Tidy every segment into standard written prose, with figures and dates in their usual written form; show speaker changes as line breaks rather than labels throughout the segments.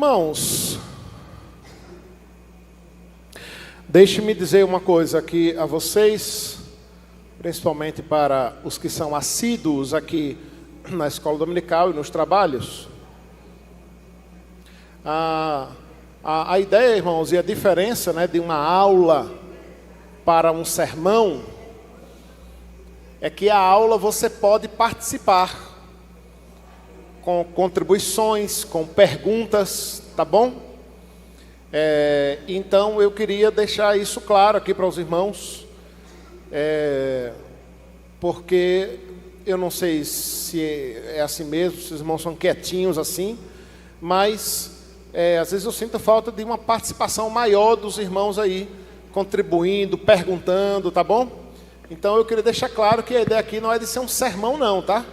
Irmãos, deixe-me dizer uma coisa aqui a vocês, principalmente para os que são assíduos aqui na escola dominical e nos trabalhos. A ideia, irmãos, e a diferença, né, de uma aula para um sermão é que a aula você pode participar com contribuições, com perguntas, tá bom? Então eu queria deixar isso claro aqui para os irmãos, porque eu não sei se é assim mesmo, se os irmãos são quietinhos assim, mas às vezes eu sinto falta de uma participação maior dos irmãos aí, contribuindo, perguntando, tá bom? Então eu queria deixar claro que a ideia aqui não é de ser um sermão não, tá?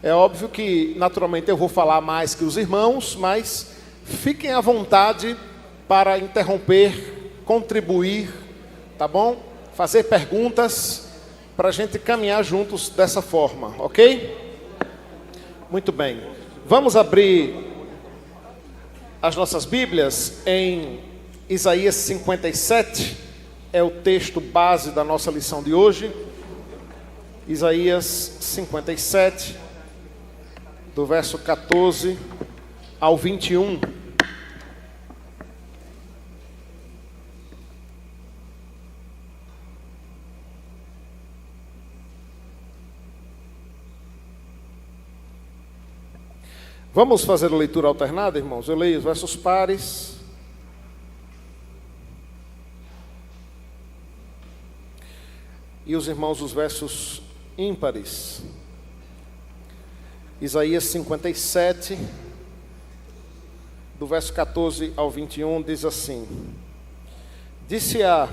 É óbvio que naturalmente eu vou falar mais que os irmãos, mas fiquem à vontade para interromper, contribuir, tá bom? Fazer perguntas, para a gente caminhar juntos dessa forma, ok? Muito bem. Vamos abrir as nossas Bíblias em Isaías 57, é o texto base da nossa lição de hoje. Isaías 57, do verso 14 ao 21. Vamos fazer a leitura alternada, irmãos? Eu leio os versos pares. E os irmãos os versos ímpares. Isaías 57, do verso 14 ao 21, diz assim: Disse-a,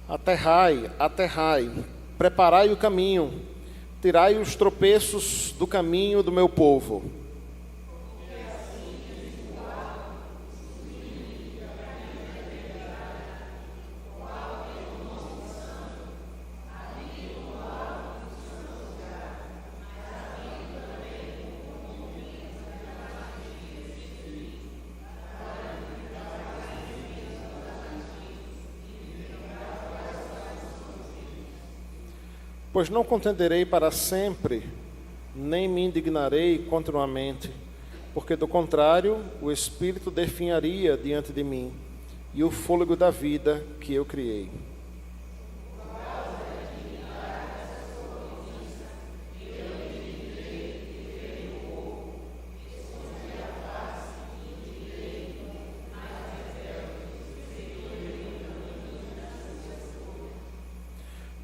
aterrai, aterrai, preparai o caminho, tirai os tropeços do caminho do meu povo. Pois não contenderei para sempre, nem me indignarei continuamente, porque do contrário, o Espírito definharia diante de mim, e o fôlego da vida que eu criei.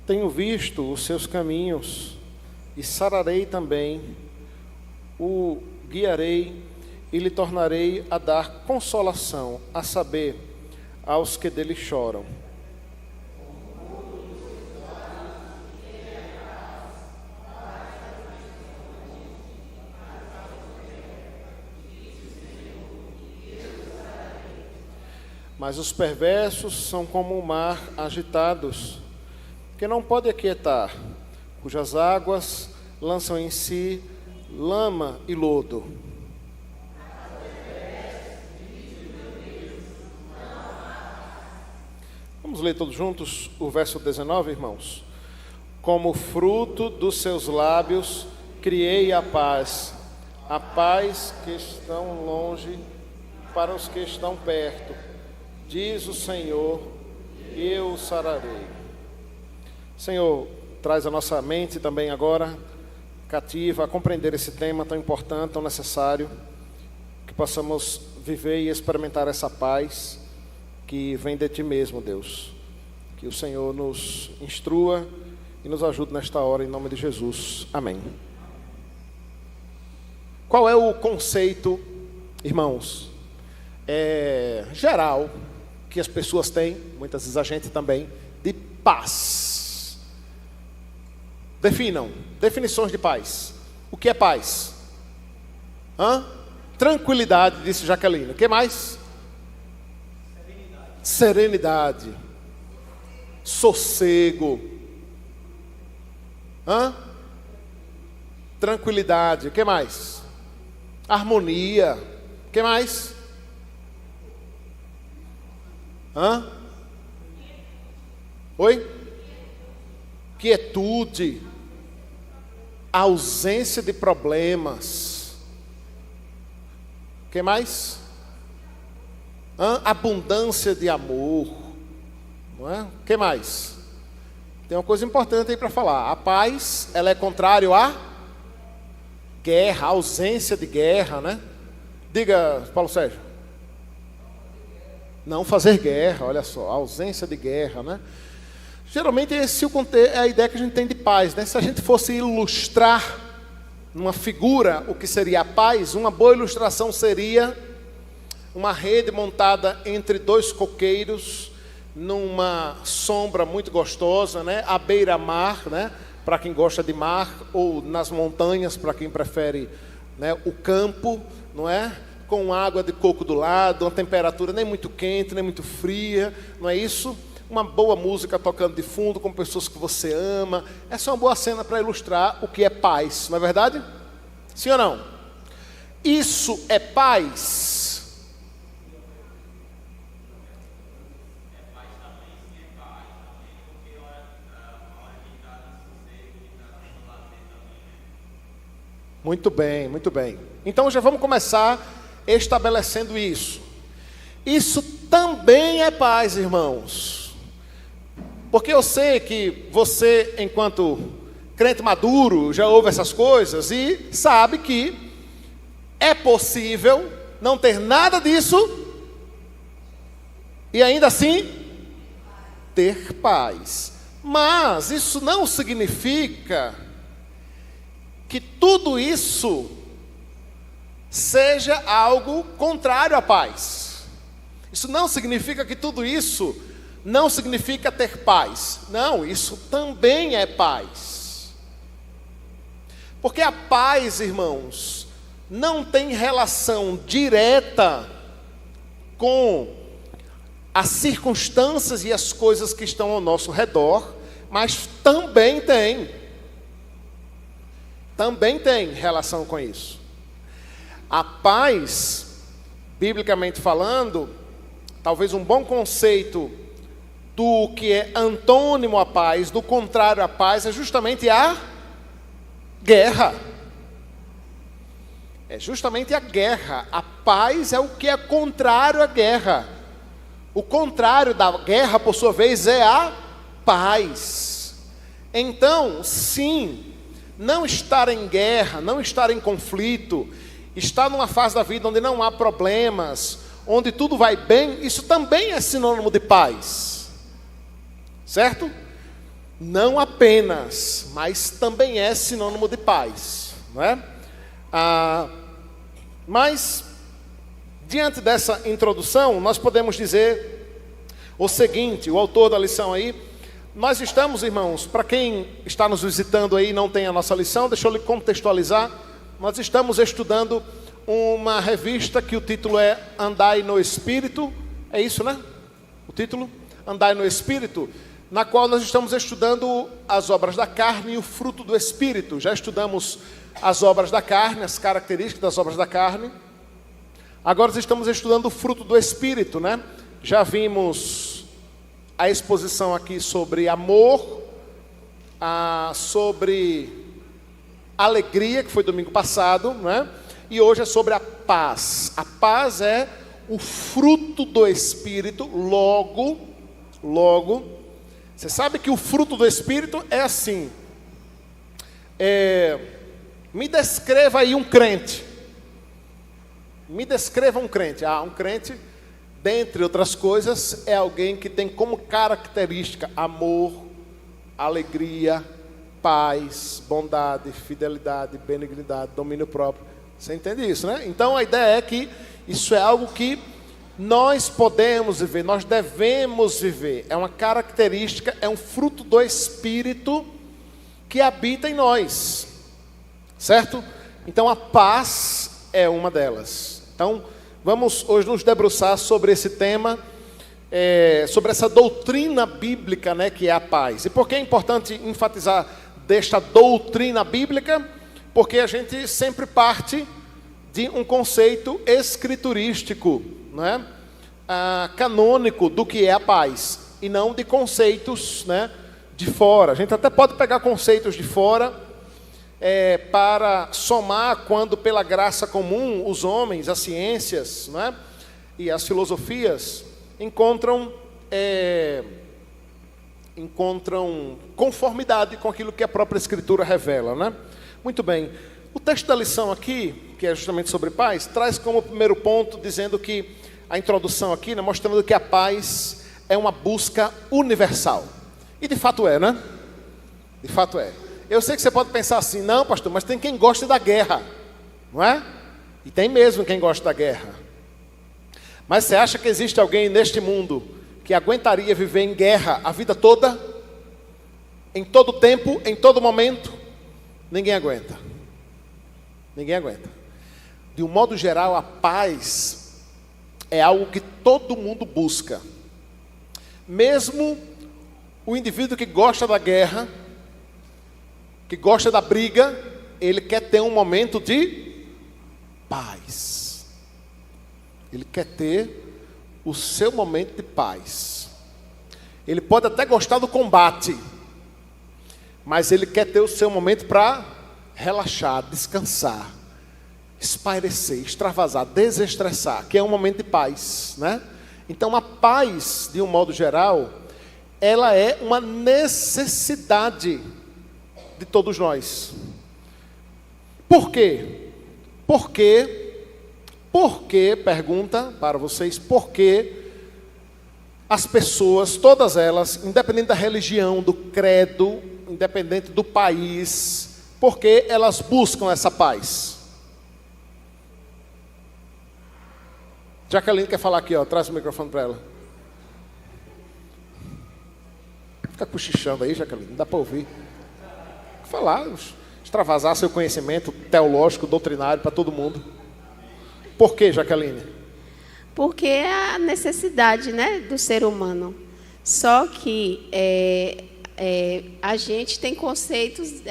Tenho visto os seus caminhos, e sararei também, o guiarei e lhe tornarei a dar consolação, a saber, aos que dele choram. Mas os perversos são como o mar agitados, que não pode aquietar, cujas águas lançam em si lama e lodo. Vamos ler todos juntos o verso 19, irmãos. Como fruto dos seus lábios criei a paz que estão longe para os que estão perto. Diz o Senhor, eu o sararei. Senhor, traz a nossa mente também agora cativa a compreender esse tema tão importante, tão necessário, que possamos viver e experimentar essa paz que vem de Ti mesmo, Deus. Que o Senhor nos instrua e nos ajude nesta hora, em nome de Jesus. Amém. Qual é o conceito, irmãos, geral, que as pessoas têm, muitas vezes a gente também, de paz? Definam, definições de paz. O que é paz? Tranquilidade, disse Jaqueline. O que mais? Serenidade. Sossego. Tranquilidade. O que mais? Harmonia. O que mais? Hã? Oi? Quietude. Ausência de problemas. O que mais? Abundância de amor. Não é? O que mais? Tem uma coisa importante aí para falar. A paz, ela é contrário à guerra, ausência de guerra, né? Diga, Paulo Sérgio. Não fazer guerra, olha só, ausência de guerra, né? Geralmente esse é a ideia que a gente tem de paz, né? Se a gente fosse ilustrar numa figura o que seria a paz, uma boa ilustração seria uma rede montada entre dois coqueiros, numa sombra muito gostosa, né? À beira-mar, né? Para quem gosta de mar, ou nas montanhas, para quem prefere, né, o campo, não é? Com água de coco do lado, uma temperatura nem muito quente, nem muito fria, não é isso? Uma boa música tocando de fundo, com pessoas que você ama. Essa é uma boa cena para ilustrar o que é paz, não é verdade? Sim ou não? Isso é paz? Muito bem, muito bem. Então já vamos começar estabelecendo isso. Isso também é paz, irmãos. Porque eu sei que você, enquanto crente maduro, já ouve essas coisas e sabe que é possível não ter nada disso e ainda assim ter paz. Mas isso não significa que tudo isso seja algo contrário à paz. Isso não significa que tudo isso não significa ter paz. Não, isso também é paz. Porque a paz, irmãos, não tem relação direta com as circunstâncias e as coisas que estão ao nosso redor, mas também tem relação com isso. A paz, biblicamente falando, talvez um bom conceito do que é antônimo à paz, do contrário à paz, é justamente a guerra. É justamente a guerra. A paz é o que é contrário à guerra. O contrário da guerra, por sua vez, é a paz. Então, sim, não estar em guerra, não estar em conflito, estar numa fase da vida onde não há problemas, onde tudo vai bem, isso também é sinônimo de paz. Certo? Não apenas, mas também é sinônimo de paz, não é? Mas, diante dessa introdução, nós podemos dizer o seguinte, o autor da lição aí, nós estamos, irmãos, para quem está nos visitando aí e não tem a nossa lição, deixa eu lhe contextualizar, nós estamos estudando uma revista que o título é Andai no Espírito, é isso, né? O título? Andai no Espírito, na qual nós estamos estudando as obras da carne e o fruto do Espírito. Já estudamos as obras da carne, as características das obras da carne. Agora nós estamos estudando o fruto do Espírito, né? Já vimos a exposição aqui sobre amor, sobre alegria, que foi domingo passado, né? E hoje é sobre a paz. A paz é o fruto do Espírito, logo, você sabe que o fruto do Espírito é assim. Me descreva aí um crente. Me descreva um crente. Um crente, dentre outras coisas, é alguém que tem como característica amor, alegria, paz, bondade, fidelidade, benignidade, domínio próprio. Você entende isso, né? Então a ideia é que isso é algo que nós podemos viver, nós devemos viver. É uma característica, é um fruto do Espírito que habita em nós. Certo? Então a paz é uma delas. Então vamos hoje nos debruçar sobre esse tema, sobre essa doutrina bíblica, né, que é a paz. E por que é importante enfatizar desta doutrina bíblica? Porque a gente sempre parte de um conceito escriturístico, não é? canônico do que é a paz, e não de conceitos, né, de fora. A gente até pode pegar conceitos de fora para somar quando, pela graça comum, os homens, as ciências, né, e as filosofias encontram conformidade com aquilo que a própria Escritura revela, né? Muito bem. O texto da lição aqui, que é justamente sobre paz, traz como primeiro ponto, dizendo que a introdução aqui, né, mostrando que a paz é uma busca universal. E de fato é, né? De fato é. Eu sei que você pode pensar assim, não, pastor, mas tem quem gosta da guerra, não é? E tem mesmo quem gosta da guerra. Mas você acha que existe alguém neste mundo que aguentaria viver em guerra a vida toda? Em todo tempo, em todo momento? Ninguém aguenta. Ninguém aguenta. De um modo geral, a paz é algo que todo mundo busca. Mesmo o indivíduo que gosta da guerra, que gosta da briga, ele quer ter um momento de paz. Ele quer ter o seu momento de paz. Ele pode até gostar do combate, mas ele quer ter o seu momento para relaxar, descansar, espairecer, extravasar, desestressar, que é um momento de paz, né? Então a paz, de um modo geral, ela é uma necessidade de todos nós. Por quê? Porque, pergunta para vocês, por que as pessoas, todas elas, independente da religião, do credo, independente do país, por que elas buscam essa paz? Jacqueline quer falar aqui, ó, traz o microfone para ela. Fica cochichando aí, Jacqueline, não dá para ouvir. Falar, extravasar seu conhecimento teológico, doutrinário para todo mundo. Por que, Jacqueline?
Porque é a necessidade, né, do ser humano. Só que a gente tem conceitos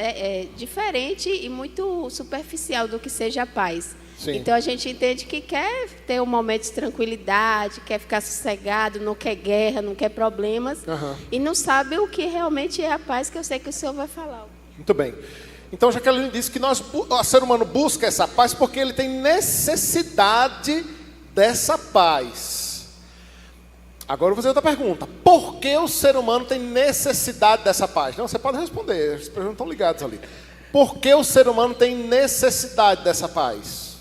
diferentes e muito superficial do que seja a paz. Sim. Então a gente entende que quer ter um momento de tranquilidade, quer ficar sossegado, não quer guerra, não quer problemas, e não sabe o que realmente é a paz, que eu sei que o senhor vai falar.
Muito bem. Então Jacqueline disse que o ser humano busca essa paz porque ele tem necessidade dessa paz. Agora eu vou fazer outra pergunta. Por que o ser humano tem necessidade dessa paz? Não, você pode responder, as pessoas não estão ligadas ali. Por que o ser humano tem necessidade dessa paz?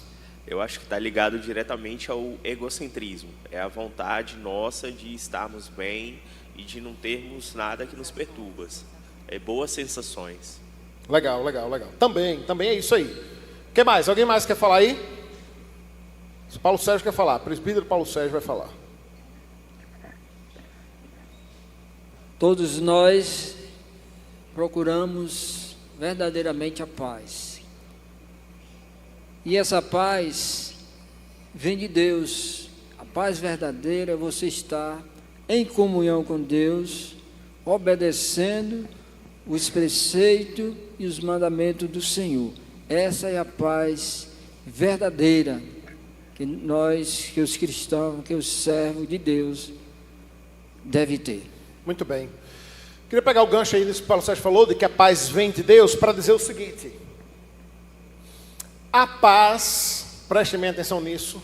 Eu acho que está ligado diretamente ao egocentrismo. É a vontade nossa de estarmos bem e de não termos nada que nos perturba. É boas sensações.
Legal. Também é isso aí. O que mais? Alguém mais quer falar aí? O Paulo Sérgio quer falar. O presbítero Paulo Sérgio vai falar.
Todos nós procuramos verdadeiramente a paz. E essa paz vem de Deus. A paz verdadeira é você estar em comunhão com Deus, obedecendo os preceitos e os mandamentos do Senhor. Essa é a paz verdadeira que nós, que os cristãos, que os servos de Deus devem ter.
Muito bem. Queria pegar o gancho aí nisso que o Paulo Sérgio falou, de que a paz vem de Deus, para dizer o seguinte: a paz, prestem bem atenção nisso,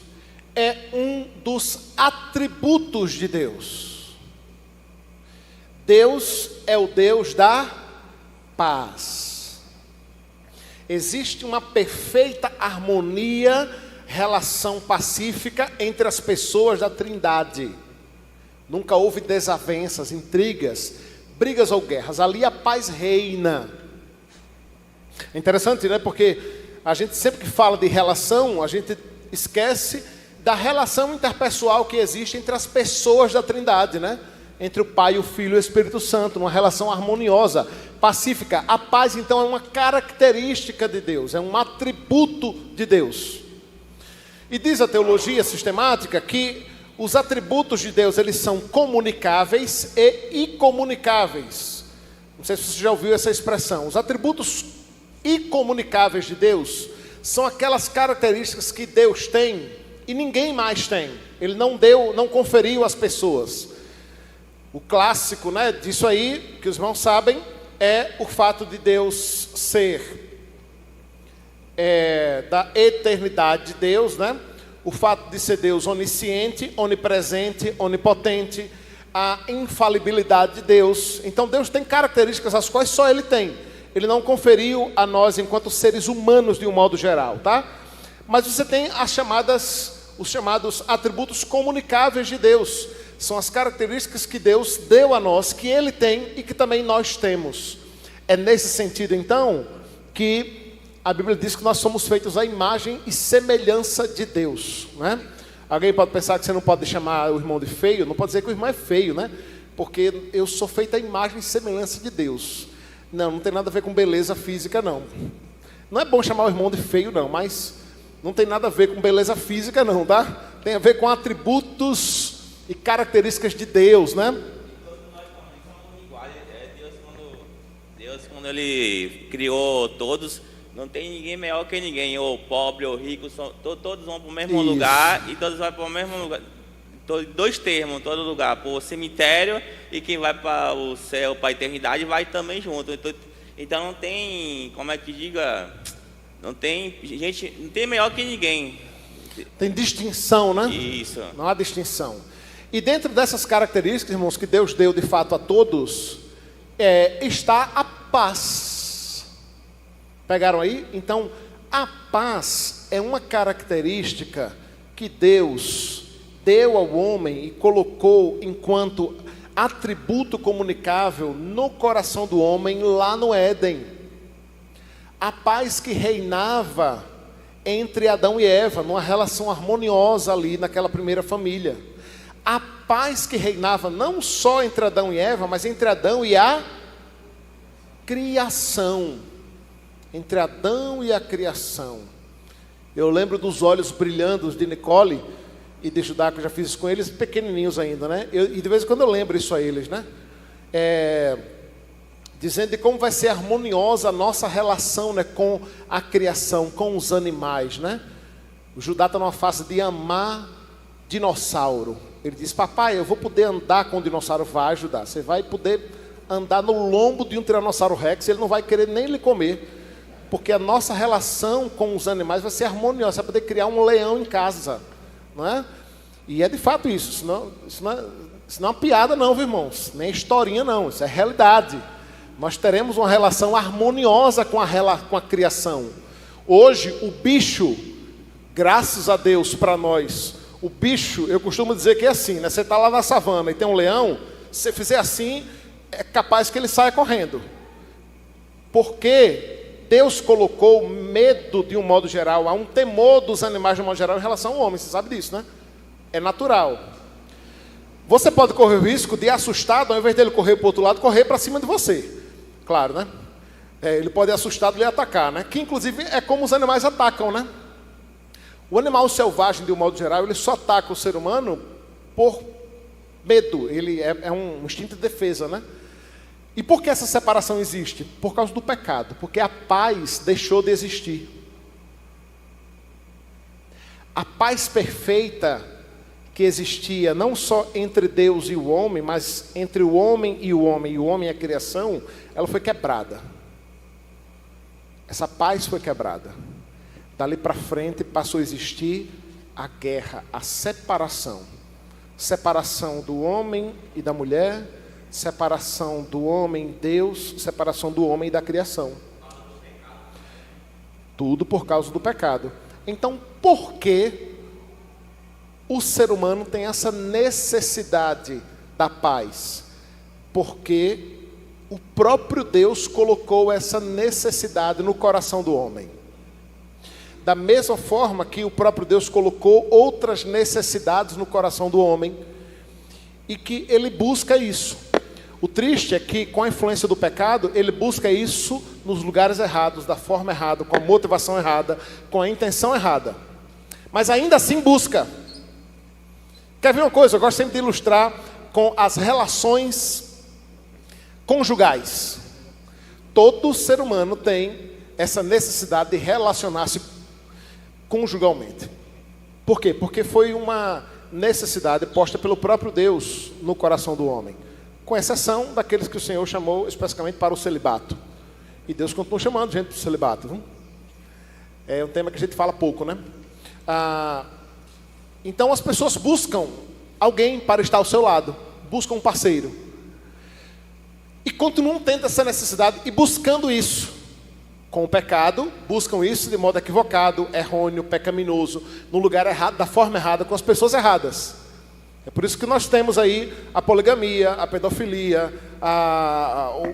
é um dos atributos de Deus. Deus é o Deus da paz. Existe uma perfeita harmonia, relação pacífica entre as pessoas da Trindade. Nunca houve desavenças, intrigas, brigas ou guerras. Ali a paz reina. É interessante, né? Porque a gente sempre que fala de relação, a gente esquece da relação interpessoal que existe entre as pessoas da Trindade, né? Entre o Pai, o Filho e o Espírito Santo, uma relação harmoniosa, pacífica. A paz, então, é uma característica de Deus, é um atributo de Deus. E diz a teologia sistemática que os atributos de Deus, eles são comunicáveis e incomunicáveis. Não sei se você já ouviu essa expressão. Os atributos incomunicáveis de Deus são aquelas características que Deus tem e ninguém mais tem. Ele não conferiu às pessoas. O clássico, né, disso aí, que os irmãos sabem, é o fato de Deus ser da eternidade de Deus, né? O fato de ser Deus onisciente, onipresente, onipotente, a infalibilidade de Deus. Então Deus tem características as quais só Ele tem. Ele não conferiu a nós enquanto seres humanos de um modo geral, tá? Mas você tem os chamados atributos comunicáveis de Deus. São as características que Deus deu a nós, que Ele tem e que também nós temos. É nesse sentido, então, que a Bíblia diz que nós somos feitos à imagem e semelhança de Deus, né? Alguém pode pensar que você não pode chamar o irmão de feio, não pode dizer que o irmão é feio, né? Porque eu sou feito à imagem e semelhança de Deus. Não tem nada a ver com beleza física, não. Não é bom chamar o irmão de feio, não, mas não tem nada a ver com beleza física, não, tá? Tem a ver com atributos e características de Deus, né?
Todos nós também somos iguais. Deus, quando Ele criou todos, não tem ninguém melhor que ninguém, ou pobre ou rico, todos vão para o mesmo lugar e todos vão para o mesmo lugar. Dois termos, todo lugar, para o cemitério, e quem vai para o céu, para a eternidade, vai também junto. Então não tem, como é que diga, não tem gente, não tem melhor que ninguém.
Tem distinção, né?
Isso.
Não há distinção. E dentro dessas características, irmãos, que Deus deu de fato a todos, está a paz. Pegaram aí? Então, a paz é uma característica que Deus deu ao homem e colocou enquanto atributo comunicável no coração do homem lá no Éden. A paz que reinava entre Adão e Eva, numa relação harmoniosa ali naquela primeira família. A paz que reinava não só entre Adão e Eva, mas entre Adão e a criação. Entre Adão e a criação. Eu lembro dos olhos brilhando de Nicole e de Judá, que eu já fiz isso com eles, pequenininhos ainda, né? E de vez em quando eu lembro isso a eles, né? Dizendo de como vai ser harmoniosa a nossa relação, né, com a criação, com os animais, né? O Judá está numa fase de amar dinossauro. Ele diz: papai, eu vou poder andar com o dinossauro. Vai, Judá, você vai poder andar no lombo de um tiranossauro rex, ele não vai querer nem lhe comer, porque a nossa relação com os animais vai ser harmoniosa. Você vai poder criar um leão em casa, não é? E é de fato isso não é uma piada não, viu, irmãos? Nem historinha não, isso é realidade. Nós teremos uma relação harmoniosa com a criação. Hoje o bicho, graças a Deus para nós, o bicho, eu costumo dizer que é assim, né? Você está lá na savana e tem um leão, se você fizer assim, é capaz que ele saia correndo. Porque Deus colocou medo de um modo geral, há um temor dos animais de um modo geral em relação ao homem, você sabe disso, né? É natural. Você pode correr o risco de, assustado, ao invés dele correr para o outro lado, correr para cima de você. Claro, né? Ele pode, assustado, lhe atacar, né? Que inclusive é como os animais atacam, né? O animal selvagem, de um modo geral, ele só ataca o ser humano por medo. Ele é um instinto de defesa, né? E por que essa separação existe? Por causa do pecado. Porque a paz deixou de existir. A paz perfeita que existia não só entre Deus e o homem, mas entre o homem e o homem e a criação, ela foi quebrada. Essa paz foi quebrada. Dali para frente passou a existir a guerra, a separação. Separação do homem e da mulher, separação do homem e Deus, separação do homem e da criação. Tudo por causa do pecado. Então, por que o ser humano tem essa necessidade da paz? Porque o próprio Deus colocou essa necessidade no coração do homem. Da mesma forma que o próprio Deus colocou outras necessidades no coração do homem, e que ele busca isso. O triste é que, com a influência do pecado, ele busca isso nos lugares errados, da forma errada, com a motivação errada, com a intenção errada. Mas ainda assim busca. Quer ver uma coisa? Eu gosto sempre de ilustrar com as relações conjugais. Todo ser humano tem essa necessidade de relacionar-se conjugalmente. Por quê? Porque foi uma necessidade posta pelo próprio Deus no coração do homem, com exceção daqueles que o Senhor chamou especificamente para o celibato. E Deus continua chamando gente para o celibato. Viu? É um tema que a gente fala pouco, né? Então as pessoas buscam alguém para estar ao seu lado, buscam um parceiro. E continuam tendo essa necessidade e buscando isso. Com o pecado, buscam isso de modo equivocado, errôneo, pecaminoso, no lugar errado, da forma errada, com as pessoas erradas. É por isso que nós temos aí a poligamia, a pedofilia,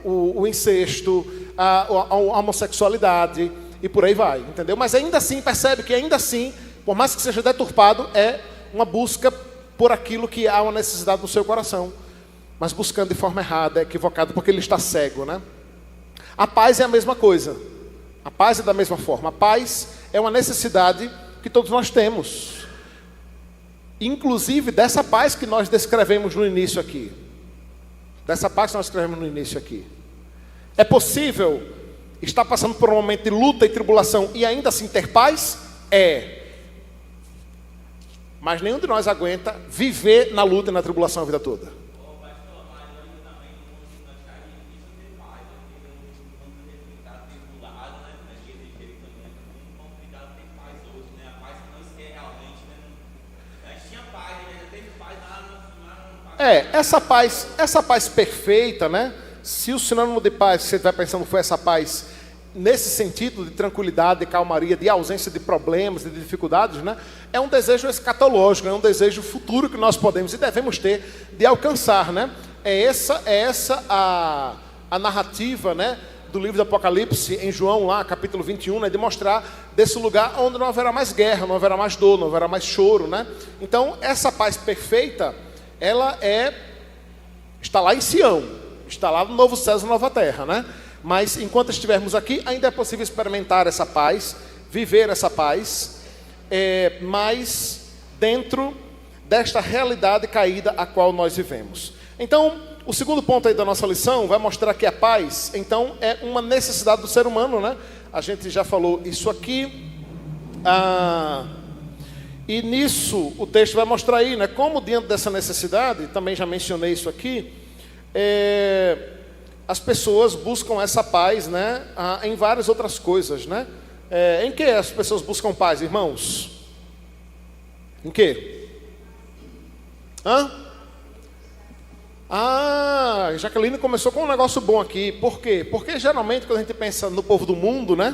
o incesto, a homossexualidade e por aí vai, entendeu? Mas ainda assim, percebe que ainda assim, por mais que seja deturpado, é uma busca por aquilo que há uma necessidade no seu coração, mas buscando de forma errada, equivocada, porque ele está cego, né? A paz é a mesma coisa. A paz é da mesma forma. A paz é uma necessidade que todos nós temos. Inclusive dessa paz que nós descrevemos no início aqui. Dessa paz que nós descrevemos no início aqui. É possível estar passando por um momento de luta e tribulação e ainda assim ter paz? É. Mas nenhum de nós aguenta viver na luta e na tribulação a vida toda. Essa paz perfeita, né? Se o sinônimo de paz que você vai pensando foi essa paz nesse sentido de tranquilidade, de calmaria, de ausência de problemas, de dificuldades, né? É um desejo escatológico, é um desejo futuro que nós podemos e devemos ter de alcançar, né? É essa a narrativa, né, do livro do Apocalipse, em João, lá, capítulo 21, né, de mostrar desse lugar onde não haverá mais guerra, não haverá mais dor, não haverá mais choro, né? Então, essa paz perfeita, ela está lá em Sião, está lá no novo céu e nova terra, né? Mas enquanto estivermos aqui, ainda é possível experimentar essa paz, viver essa paz, mas dentro desta realidade caída a qual nós vivemos. Então, o segundo ponto aí da nossa lição vai mostrar que a paz, então, é uma necessidade do ser humano, né? A gente já falou isso aqui. E nisso o texto vai mostrar aí, né, como diante dessa necessidade, também já mencionei isso aqui, as pessoas buscam essa paz, né, em várias outras coisas, né? Em que as pessoas buscam paz, irmãos? Em que? Jaqueline começou com um negócio bom aqui. Por quê? Porque geralmente quando a gente pensa no povo do mundo, né,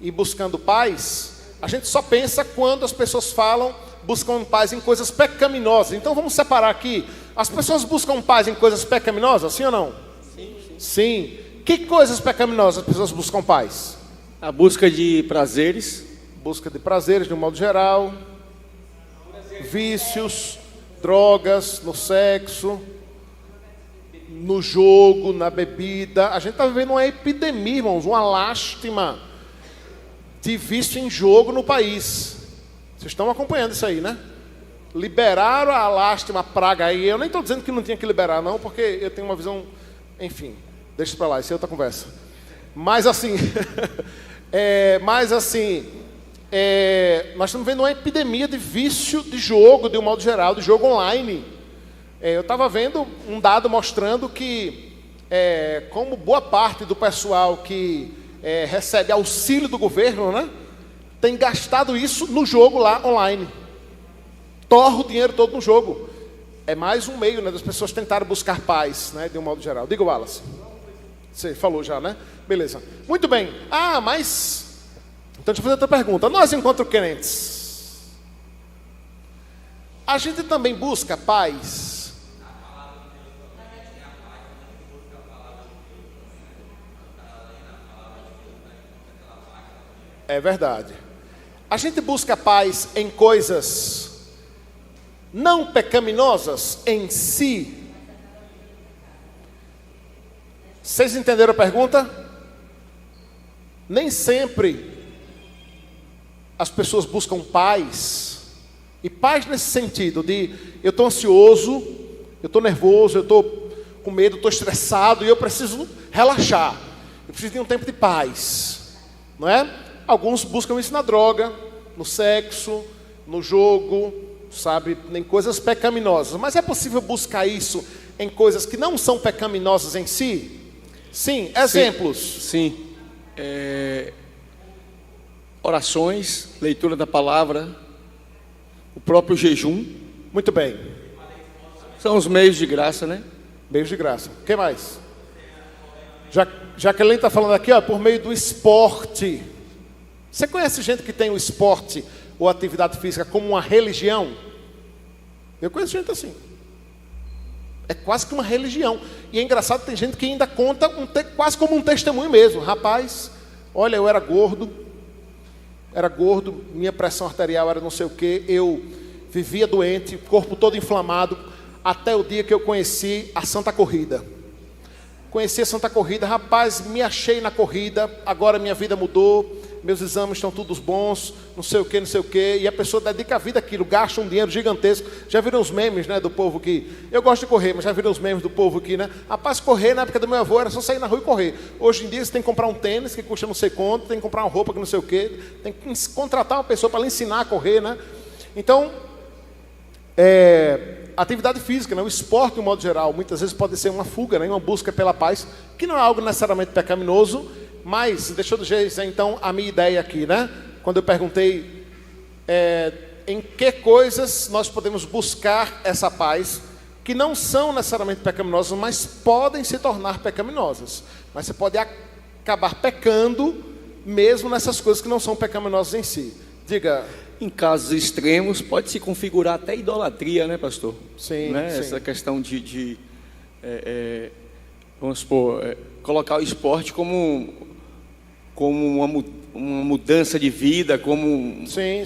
e buscando paz, a gente só pensa quando as pessoas falam, buscam paz em coisas pecaminosas. Então vamos separar aqui. As pessoas buscam paz em coisas pecaminosas, sim ou não? Sim. Que coisas pecaminosas as pessoas buscam paz?
A busca de prazeres.
Busca de prazeres, de um modo geral. Vícios, drogas, no sexo, no jogo, na bebida. A gente está vivendo uma epidemia, irmãos, uma lástima de vício em jogo no país. Vocês estão acompanhando isso aí, né? Liberaram a lástima, a praga aí. Eu nem estou dizendo que não tinha que liberar, não, porque eu tenho uma visão... Enfim, deixa para lá, isso é outra conversa. Mas assim... nós estamos vendo uma epidemia de vício de jogo, de um modo geral, de jogo online. Eu estava vendo um dado mostrando que, como boa parte do pessoal que recebe auxílio do governo, né, tem gastado isso no jogo lá online. Torra o dinheiro todo no jogo. É mais um meio, né, das pessoas tentarem buscar paz, né, de um modo geral. Diga, Wallace. Você falou já, né? Beleza. Muito bem. Mas... Então, deixa eu fazer outra pergunta. Nós, enquanto crentes, a gente também busca paz? É verdade. A gente busca paz em coisas não pecaminosas em si? Vocês entenderam a pergunta? Nem sempre as pessoas buscam paz, e paz nesse sentido de eu estou ansioso, eu estou nervoso, eu estou com medo, estou estressado e eu preciso relaxar, eu preciso de um tempo de paz, não é? Alguns buscam isso na droga, no sexo, no jogo, sabe, em coisas pecaminosas. Mas é possível buscar isso em coisas que não são pecaminosas em si? Sim, exemplos.
Sim. Orações, leitura da palavra, o próprio jejum.
Muito bem.
São os meios de graça, né?
Meios de graça. O que mais? Jaqueline está falando aqui, ó, por meio do esporte. Você conhece gente que tem o esporte ou atividade física como uma religião? Eu conheço gente assim. É quase que uma religião. E é engraçado, tem gente que ainda conta quase como um testemunho mesmo. Rapaz, olha, eu era gordo, minha pressão arterial era não sei o quê, eu vivia doente, corpo todo inflamado, até o dia que eu conheci a Santa Corrida. Conheci a Santa Corrida, rapaz, me achei na corrida, agora minha vida mudou, meus exames estão todos bons, não sei o que, e a pessoa dedica a vida àquilo, gasta um dinheiro gigantesco. Já viram os memes, né, do povo que... Eu gosto de correr, mas já viram os memes do povo que, né? Rapaz, correr na época do meu avô era só sair na rua e correr. Hoje em dia você tem que comprar um tênis que custa não sei quanto, tem que comprar uma roupa que não sei o que, tem que contratar uma pessoa para lhe ensinar a correr, né? Então, atividade física, né? O esporte, de um modo geral, muitas vezes pode ser uma fuga, né? Uma busca pela paz, que não é algo necessariamente pecaminoso, mas deixa eu dizer então a minha ideia aqui, né? Quando eu perguntei em que coisas nós podemos buscar essa paz, que não são necessariamente pecaminosas, mas podem se tornar pecaminosas. Mas você pode acabar pecando mesmo nessas coisas que não são pecaminosas em si. Diga.
Em casos extremos, pode se configurar até idolatria, né, pastor?
Sim,
né?
sim.
Essa questão vamos supor, colocar o esporte como uma mudança de vida, como...
Sim.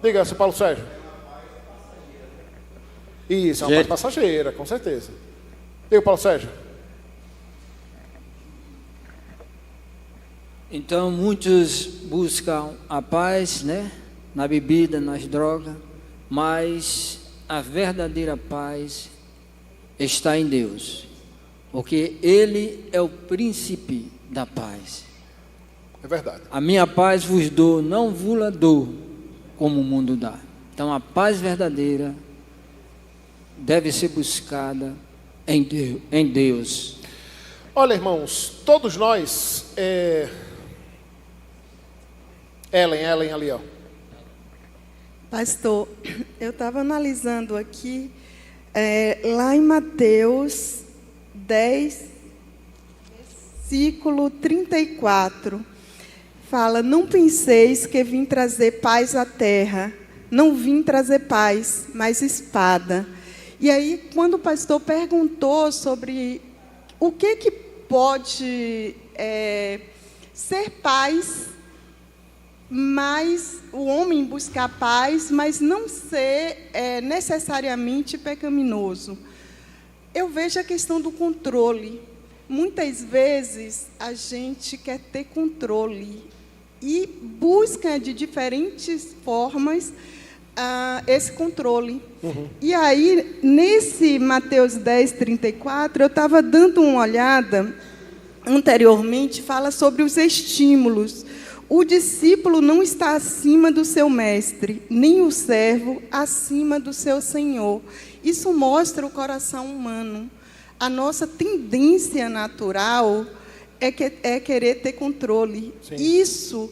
Diga, seu Paulo Sérgio. Isso, é uma paz passageira, com certeza. Diga, Paulo Sérgio.
Então, muitos buscam a paz, né, na bebida, nas drogas, mas a verdadeira paz está em Deus, porque Ele é o príncipe da paz.
É verdade.
A minha paz vos dou, não vos-la dou, como o mundo dá. Então, a paz verdadeira deve ser buscada em Deus.
Olha, irmãos, todos nós... Ellen ali, ó.
Pastor, eu estava analisando aqui, lá em Mateus 10, versículo 34, fala: não penseis que vim trazer paz à terra, não vim trazer paz, mas espada. E aí, quando o pastor perguntou sobre o que pode ser paz, mas o homem buscar paz, mas não ser necessariamente pecaminoso. Eu vejo a questão do controle. Muitas vezes a gente quer ter controle e busca de diferentes formas esse controle. Uhum. E aí, nesse Mateus 10, 34, eu estava dando uma olhada anteriormente, fala sobre os estímulos. O discípulo não está acima do seu mestre, nem o servo acima do seu senhor. Isso mostra o coração humano. A nossa tendência natural é querer ter controle. Sim. Isso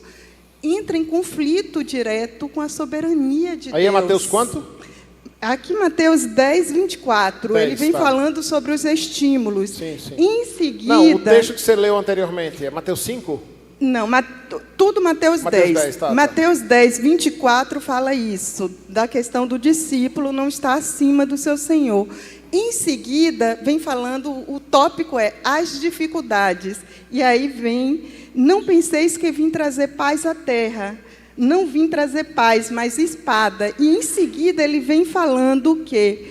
entra em conflito direto com a soberania de Deus.
Aí é Mateus quanto?
Aqui Mateus 10, 24. 10, ele vem falando sobre os estímulos.
Sim.
Em seguida...
Não, o texto que você leu anteriormente é Mateus 5?
Não, tudo Mateus 10. Mateus 10, 24 fala isso, da questão do discípulo não estar acima do seu Senhor. Em seguida, vem falando, o tópico é as dificuldades. E aí vem, não penseis que vim trazer paz à terra. Não vim trazer paz, mas espada. E em seguida ele vem falando que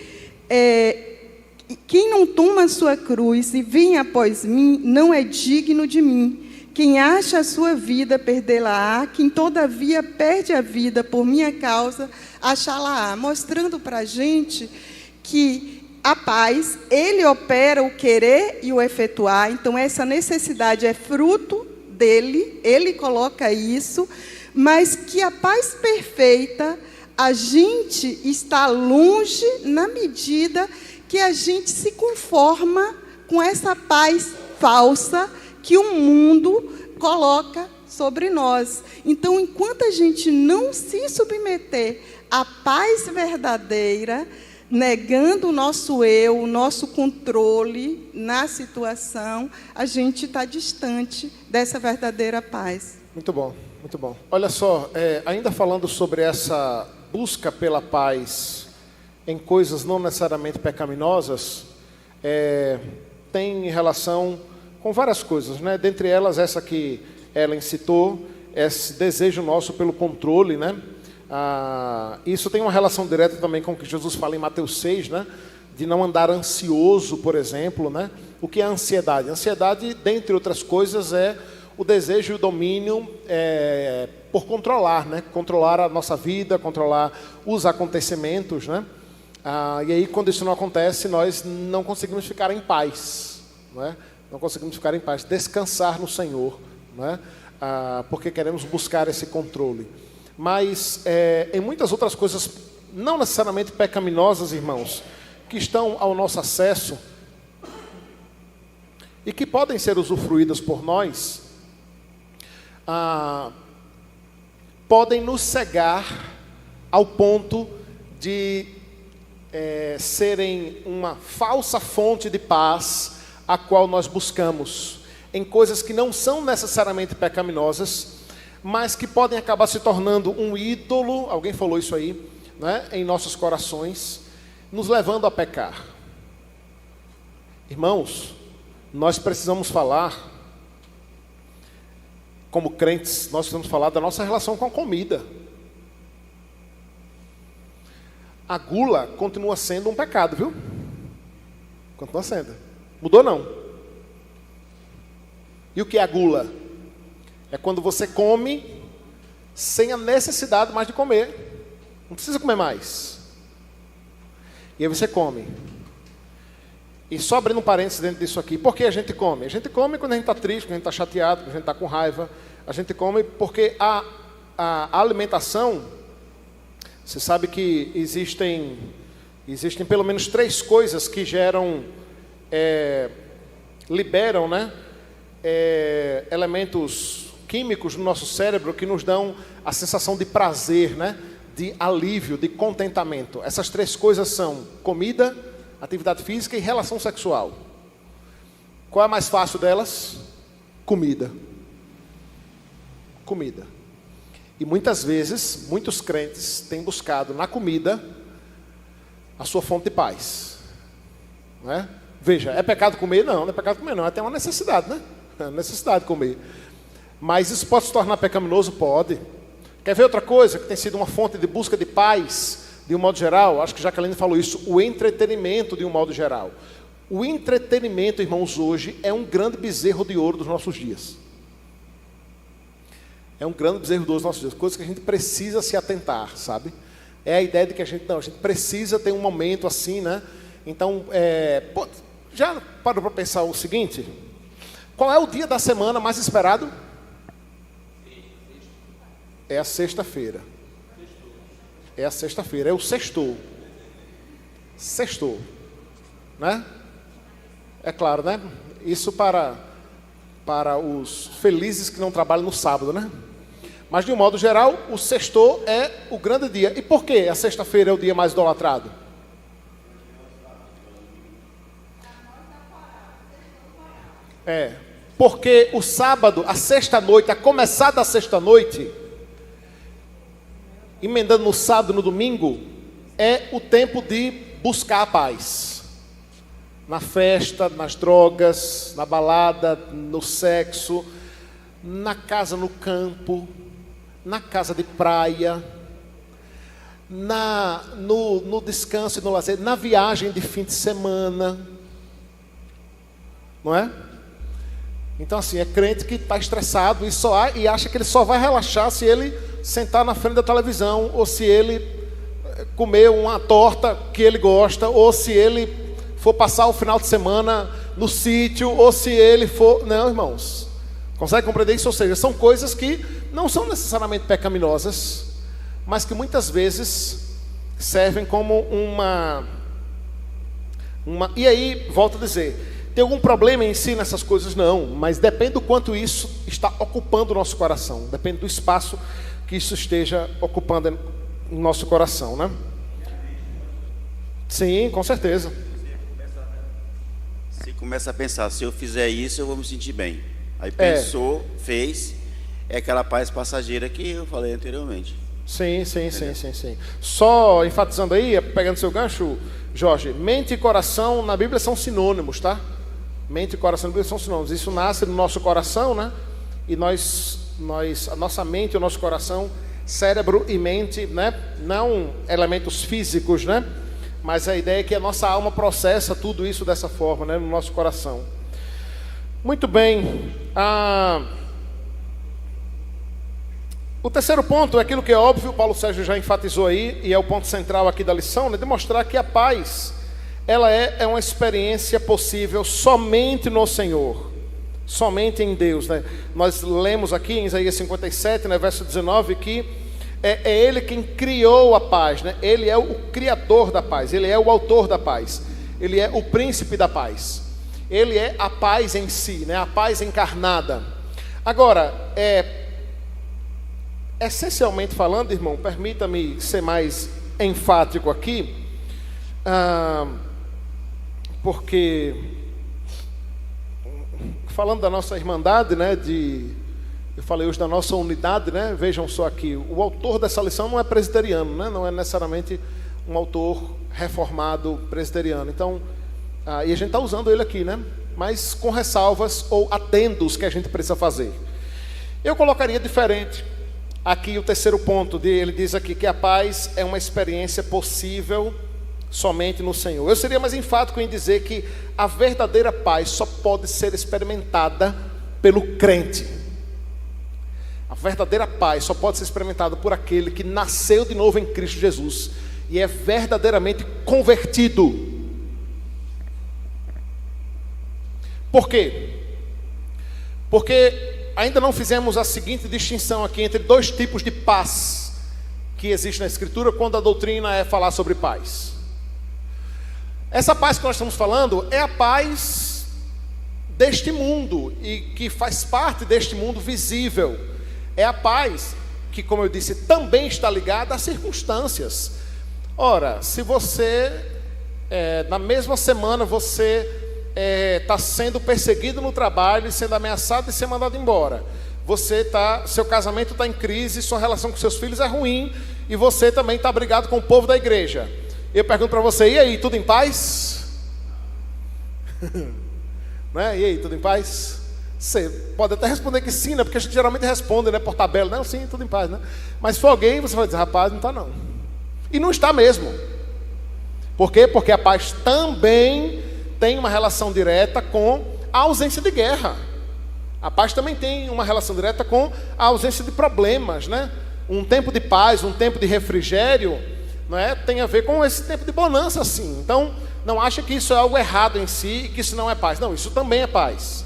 quem não toma a sua cruz e vem após mim, não é digno de mim. Quem acha a sua vida, perdê-la-á. Quem, todavia, perde a vida por minha causa, achá-la-á. Mostrando para a gente que a paz, ele opera o querer e o efetuar. Então, essa necessidade é fruto dele, ele coloca isso, mas que a paz perfeita, a gente está longe na medida que a gente se conforma com essa paz falsa que o mundo coloca sobre nós. Então, enquanto a gente não se submeter à paz verdadeira, negando o nosso eu, o nosso controle na situação, a gente está distante dessa verdadeira paz.
Muito bom, muito bom. Olha só, ainda falando sobre essa busca pela paz em coisas não necessariamente pecaminosas, tem relação com várias coisas, né? Dentre elas, essa que Ellen citou, esse desejo nosso pelo controle, né? Isso tem uma relação direta também com o que Jesus fala em Mateus 6, né? De não andar ansioso, por exemplo, né? O que é a ansiedade? A ansiedade, dentre outras coisas, é o desejo e o domínio por controlar, né? Controlar a nossa vida, controlar os acontecimentos, né? E aí, quando isso não acontece, nós não conseguimos ficar em paz, não é? Não conseguimos ficar em paz, descansar no Senhor, não é? Porque queremos buscar esse controle. Mas em muitas outras coisas, não necessariamente pecaminosas, irmãos, que estão ao nosso acesso e que podem ser usufruídas por nós, podem nos cegar ao ponto de serem uma falsa fonte de paz a qual nós buscamos em coisas que não são necessariamente pecaminosas, mas que podem acabar se tornando um ídolo, alguém falou isso aí, né, em nossos corações, nos levando a pecar. Irmãos, nós precisamos falar, como crentes, nós precisamos falar da nossa relação com a comida. A gula continua sendo um pecado, viu? Continua sendo. Mudou não. E o que é a gula? É quando você come sem a necessidade mais de comer. Não precisa comer mais. E aí você come. E só abrindo um parênteses dentro disso aqui. Por que a gente come? A gente come quando a gente está triste, quando a gente está chateado, quando a gente está com raiva. A gente come porque a alimentação, você sabe que existem pelo menos 3 coisas que liberam, né, elementos químicos no nosso cérebro que nos dão a sensação de prazer, né, de alívio, de contentamento. Essas 3 coisas são comida, atividade física e relação sexual. Qual é a mais fácil delas? Comida. Comida. E muitas vezes, muitos crentes têm buscado na comida a sua fonte de paz. Não é? Veja, é pecado comer? Não, não é pecado comer não, é ter uma necessidade, né? É necessidade de comer. Mas isso pode se tornar pecaminoso? Pode. Quer ver outra coisa que tem sido uma fonte de busca de paz, de um modo geral? Acho que Jaqueline falou isso, o entretenimento de um modo geral. O entretenimento, irmãos, hoje é um grande bezerro de ouro dos nossos dias. É um grande bezerro de ouro dos nossos dias, coisa que a gente precisa se atentar, sabe? É a ideia de que a gente precisa ter um momento assim, né? Então, já parou para pensar o seguinte? Qual é o dia da semana mais esperado? É a sexta-feira. É a sexta-feira, é o sextou. Sextou, né? É claro, né? Isso para os felizes que não trabalham no sábado, né? Mas, de um modo geral, o sextou é o grande dia. E por que a sexta-feira é o dia mais idolatrado? Porque o sábado, a sexta-noite, a começar da sexta-noite, emendando no sábado e no domingo, é o tempo de buscar a paz. Na festa, nas drogas, na balada, no sexo, na casa no campo, na casa de praia, no descanso e no lazer, na viagem de fim de semana. Não é? Então, assim, é crente que está estressado e acha que ele só vai relaxar se ele sentar na frente da televisão, ou se ele comer uma torta que ele gosta, ou se ele for passar o final de semana no sítio, ou se ele for... Não, irmãos, Consegue compreender isso? Ou seja, são coisas que não são necessariamente pecaminosas, mas que muitas vezes servem como uma... E aí, volto a dizer, tem algum problema em si nessas coisas? Não, mas depende do quanto isso está ocupando o nosso coração, depende do espaço que isso esteja ocupando no nosso coração, né? Sim, com certeza.
Você começa a pensar, se eu fizer isso, eu vou me sentir bem. Aí pensou, fez, é aquela paz passageira que eu falei anteriormente.
Sim. Só enfatizando aí, pegando seu gancho, Jorge, mente e coração na Bíblia são sinônimos, tá? Mente e coração na Bíblia são sinônimos. Isso nasce no nosso coração, né? E a nossa mente e o nosso coração, cérebro e mente, né? Não elementos físicos, né? Mas a ideia é que a nossa alma processa tudo isso dessa forma, né? No nosso coração. Muito bem. O terceiro ponto é aquilo que é óbvio, Paulo Sérgio já enfatizou aí, e é o ponto central aqui da lição, né? Demonstrar que a paz, ela é uma experiência possível somente no Senhor, somente em Deus, né? Nós lemos aqui em Isaías 57, né, verso 19, que é Ele quem criou a paz, né? Ele é o criador da paz, Ele é o autor da paz, Ele é o príncipe da paz, Ele é a paz em si, né? A paz encarnada. Agora, essencialmente falando, irmão, permita-me ser mais enfático aqui, porque falando da nossa irmandade, né, eu falei hoje da nossa unidade, né, vejam só aqui, o autor dessa lição não é presbiteriano, né, não é necessariamente um autor reformado presbiteriano, então, e a gente está usando ele aqui, né, mas com ressalvas ou adendos que a gente precisa fazer. Eu colocaria diferente aqui o terceiro ponto, ele diz aqui que a paz é uma experiência possível somente no Senhor. Eu seria mais enfático em dizer que a verdadeira paz só pode ser experimentada pelo crente. A verdadeira paz só pode ser experimentada por aquele que nasceu de novo em Cristo Jesus e é verdadeiramente convertido. Por quê? Porque ainda não fizemos a seguinte distinção aqui entre dois tipos de paz que existe na Escritura quando a doutrina é falar sobre paz. Essa paz que nós estamos falando é a paz deste mundo e que faz parte deste mundo visível. É a paz que, como eu disse, também está ligada às circunstâncias. Ora, se você, na mesma semana, você está sendo perseguido no trabalho e sendo ameaçado de ser mandado embora, seu casamento está em crise, sua relação com seus filhos é ruim e você também está brigado com o povo da igreja. Eu pergunto para você, e aí, tudo em paz? Né? E aí, tudo em paz? Você pode até responder que sim, né? Porque a gente geralmente responde, né, por tabela, não, sim, tudo em paz, né? Mas se for alguém, você vai dizer, rapaz, não está não. E não está mesmo. Por quê? Porque a paz também tem uma relação direta com a ausência de guerra. A paz também tem uma relação direta com a ausência de problemas, né? Um tempo de paz, um tempo de refrigério, não é? Tem a ver com esse tempo de bonança, sim. Então, não acha que isso é algo errado em si e que isso não é paz. Não, isso também é paz.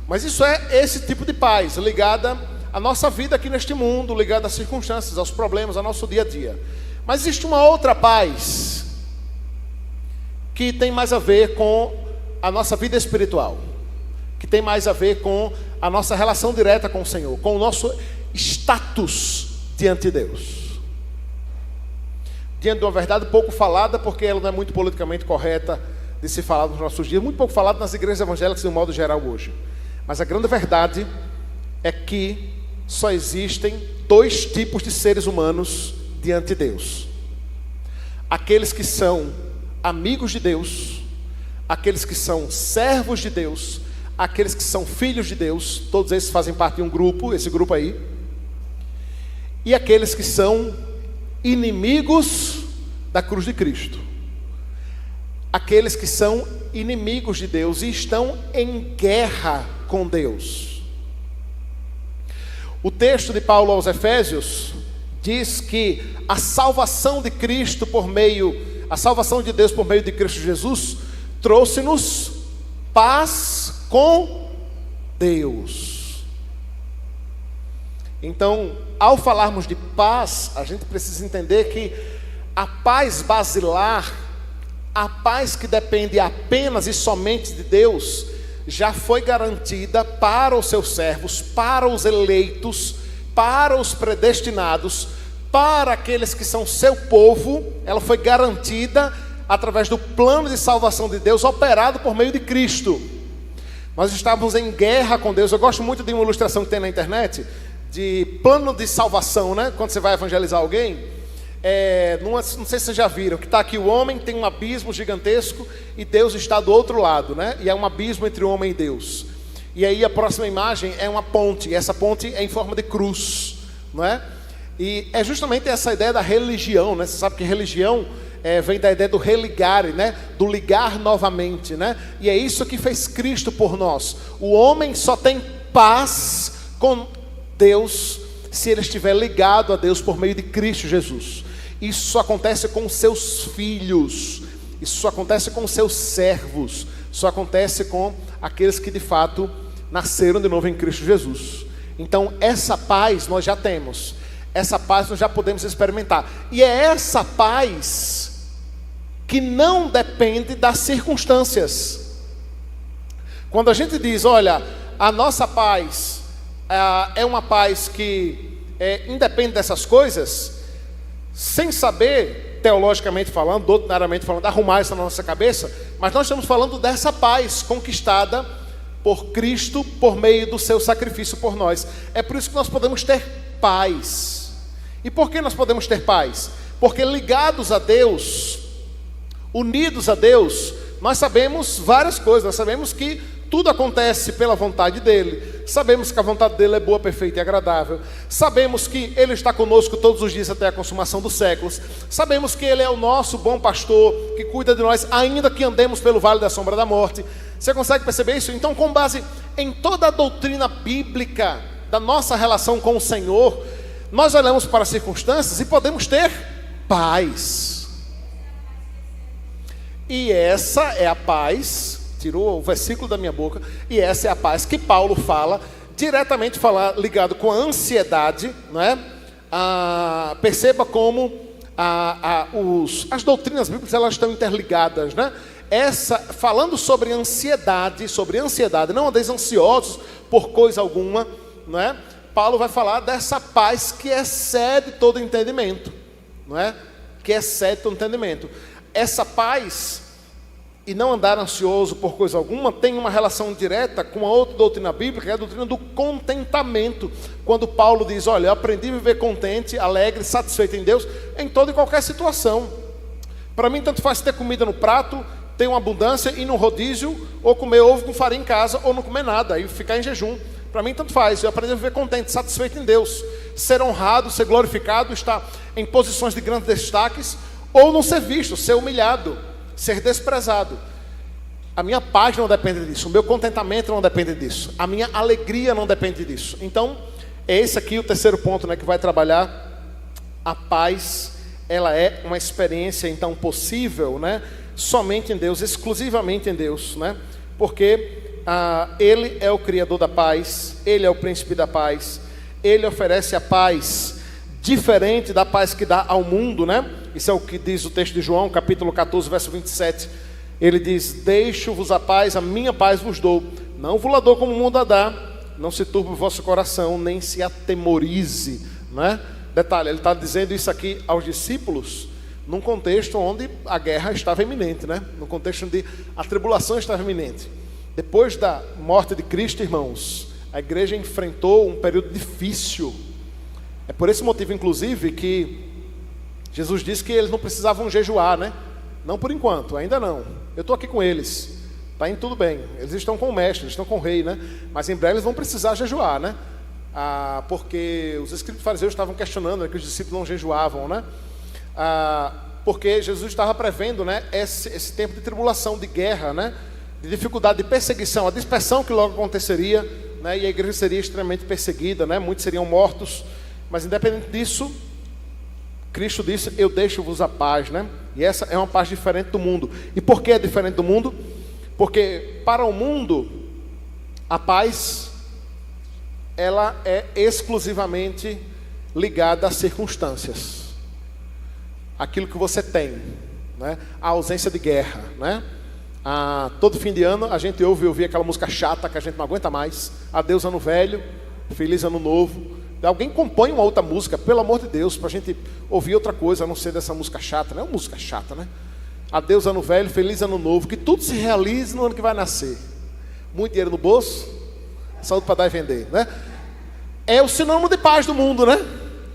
Mas isso é esse tipo de paz, ligada à nossa vida aqui neste mundo, ligada às circunstâncias, aos problemas, ao nosso dia a dia. Mas existe uma outra paz que tem mais a ver com a nossa vida espiritual, que tem mais a ver com a nossa relação direta com o Senhor, com o nosso status diante de Deus. Diante de uma verdade pouco falada, porque ela não é muito politicamente correta de se falar nos nossos dias, muito pouco falada nas igrejas evangélicas de um modo geral hoje. Mas a grande verdade é que só existem dois tipos de seres humanos diante de Deus: aqueles que são amigos de Deus, aqueles que são servos de Deus, aqueles que são filhos de Deus, todos esses fazem parte de um grupo, esse grupo aí, e aqueles que são inimigos da cruz de Cristo, aqueles que são inimigos de Deus e estão em guerra com Deus. O texto de Paulo aos Efésios diz que a salvação de Cristo a salvação de Deus por meio de Cristo Jesus trouxe-nos paz com Deus. Então, ao falarmos de paz, a gente precisa entender que a paz basilar, a paz que depende apenas e somente de Deus, já foi garantida para os seus servos, para os eleitos, para os predestinados, para aqueles que são seu povo. Ela foi garantida através do plano de salvação de Deus, operado por meio de Cristo. Nós estávamos em guerra com Deus. Eu gosto muito de uma ilustração que tem na internet, de plano de salvação, né? Quando você vai evangelizar alguém, não sei se vocês já viram, que está aqui o homem, tem um abismo gigantesco, e Deus está do outro lado, né? E é um abismo entre o homem e Deus. E aí a próxima imagem é uma ponte, e essa ponte é em forma de cruz, não é? E é justamente essa ideia da religião, né? Você sabe que religião vem da ideia do religare, né? Do ligar novamente, né? E é isso que fez Cristo por nós. O homem só tem paz com Deus se ele estiver ligado a Deus por meio de Cristo Jesus. Isso acontece com seus filhos, isso acontece com seus servos, isso acontece com aqueles que de fato nasceram de novo em Cristo Jesus. Então essa paz nós já temos, essa paz nós já podemos experimentar, e é essa paz que não depende das circunstâncias. Quando a gente diz, olha, a nossa paz é uma paz que independe dessas coisas, sem saber, teologicamente falando, doutrinariamente falando, arrumar isso na nossa cabeça, mas nós estamos falando dessa paz conquistada por Cristo, por meio do seu sacrifício por nós. É por isso que nós podemos ter paz. E por que nós podemos ter paz? Porque ligados a Deus, unidos a Deus, nós sabemos várias coisas. Nós sabemos que tudo acontece pela vontade dEle. Sabemos que a vontade dEle é boa, perfeita e agradável. Sabemos que Ele está conosco todos os dias até a consumação dos séculos. Sabemos que Ele é o nosso bom pastor, que cuida de nós, ainda que andemos pelo vale da sombra da morte. Você consegue perceber isso? Então, com base em toda a doutrina bíblica da nossa relação com o Senhor, nós olhamos para as circunstâncias e podemos ter paz. E essa é a paz, tirou o versículo da minha boca, e essa é a paz que Paulo fala, diretamente ligado com a ansiedade, não é? Perceba como as doutrinas bíblicas, elas estão interligadas, né? Falando sobre ansiedade, não andeis ansiosos por coisa alguma, não é? Paulo vai falar dessa paz que excede todo entendimento, não é? Que excede todo entendimento. Essa paz, e não andar ansioso por coisa alguma, tem uma relação direta com a outra doutrina bíblica, que é a doutrina do contentamento. Quando Paulo diz, olha, eu aprendi a viver contente, alegre, satisfeito em Deus, em toda e qualquer situação. Para mim, tanto faz ter comida no prato, ter uma abundância, ir no rodízio, ou comer ovo com farinha em casa, ou não comer nada, e ficar em jejum. Para mim, tanto faz. Eu aprendi a viver contente, satisfeito em Deus. Ser honrado, ser glorificado, estar em posições de grandes destaques, ou não ser visto, ser humilhado, ser desprezado. A minha paz não depende disso, o meu contentamento não depende disso, a minha alegria não depende disso. Então, é esse aqui o terceiro ponto, né, que vai trabalhar. A paz, ela é uma experiência, então, possível, né, somente em Deus, exclusivamente em Deus, né, porque Ele é o Criador da paz, Ele é o Príncipe da paz, Ele oferece a paz diferente da paz que dá ao mundo, né? Isso é o que diz o texto de João, capítulo 14, verso 27. Ele diz, deixo-vos a paz, a minha paz vos dou. Não vos la dou como o mundo a dá. Não se turbe o vosso coração, nem se atemorize, né? Detalhe, ele está dizendo isso aqui aos discípulos num contexto onde a guerra estava iminente, né? No contexto onde a tribulação estava iminente. Depois da morte de Cristo, irmãos, a igreja enfrentou um período difícil. É por esse motivo, inclusive, que Jesus disse que eles não precisavam jejuar, né? Não por enquanto, ainda não. Eu estou aqui com eles, está indo tudo bem. Eles estão com o mestre, eles estão com o rei, né? Mas em breve eles vão precisar jejuar, né? Porque os escribas fariseus estavam questionando, né, que os discípulos não jejuavam, né? Porque Jesus estava prevendo, né, esse tempo de tribulação, de guerra, né? De dificuldade, de perseguição, a dispersão que logo aconteceria, né? E a igreja seria extremamente perseguida, né? Muitos seriam mortos. Mas independente disso, Cristo disse, eu deixo-vos a paz, né? E essa é uma paz diferente do mundo. E por que é diferente do mundo? Porque para o mundo, a paz ela é exclusivamente ligada às circunstâncias. Aquilo que você tem, né? A ausência de guerra, né? Todo fim de ano a gente ouve aquela música chata que a gente não aguenta mais. Adeus ano velho, feliz ano novo. Alguém compõe uma outra música, pelo amor de Deus, para a gente ouvir outra coisa, a não ser dessa música chata. Não é uma música chata, né? Adeus ano velho, feliz ano novo. Que tudo se realize no ano que vai nascer. Muito dinheiro no bolso, saúde para dar e vender, né? É o sinônimo de paz do mundo, né?